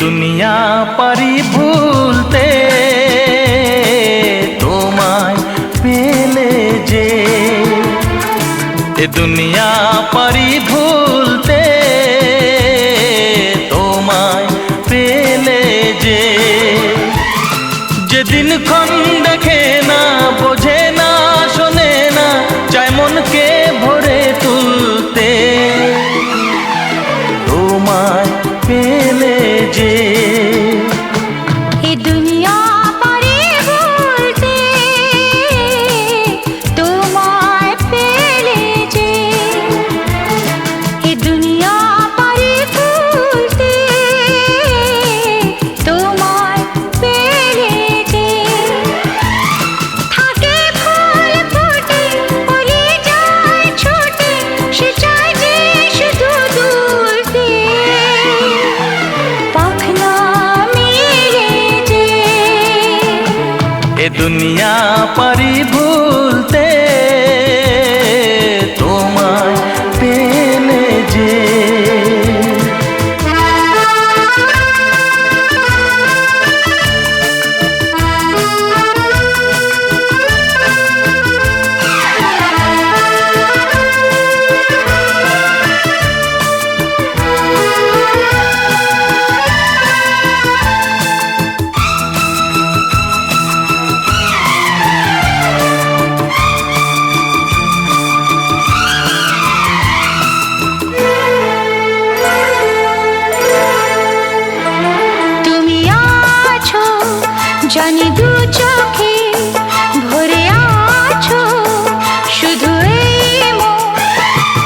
दुनिया पारी भूलते তোমায় পেলে যে दुनिया पारी भूलते তোমায় পেলে যে দিনক্ষণ দেখে না বোঝে না শোনে না চায় মনকে ভরে তুলতে তোমায় পেলে যে दुनिया पारी भूलते তোমায় পেলে যে दुनिया पारी भूलते তোমায় পেলে যে থাকে ফুল ফুটে পড়ে যায় ছোটে সে চায় যে শুধু দুলতে পাখনা दुनिया पारी भूलते তোমায় পেলে যে জানি দু চোখে ভরে আছো শুধু এই মন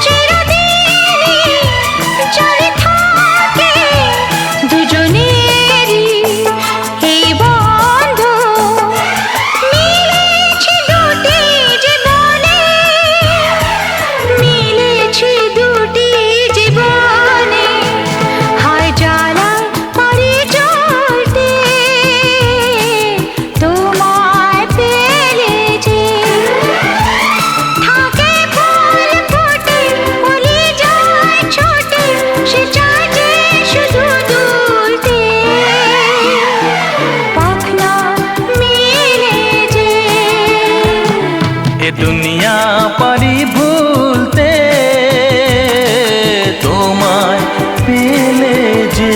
চিরদিনই চলে থাকে দুজনেরই এই বন্ধন মিলেছে দুটি জীবনে মিলেছে দুটি জীবনে হায় জ্বালা পারি জ্বলতে তোমায় পেলে যে থাকে ফুল ফুটে পড়ে যায় ছোটে সে চায় যে শুধু দুলতে পাখনা মেলে যে दुनिया पारी भूलते তোমায় পেলে যে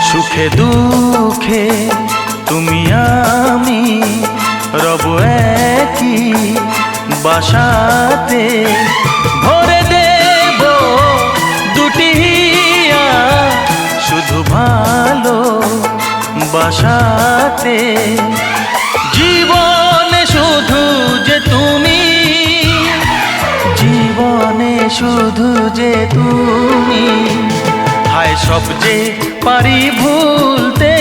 সুখে দুঃখে তুমি আমি রব একই বাসাতে ভরে দেব দুটি হিয়া শুধু ভালো বাসাতে জীবনে শুধু যে তুমি জীবনে শুধু যে তুমি হায় সব যে পারি ভুলতে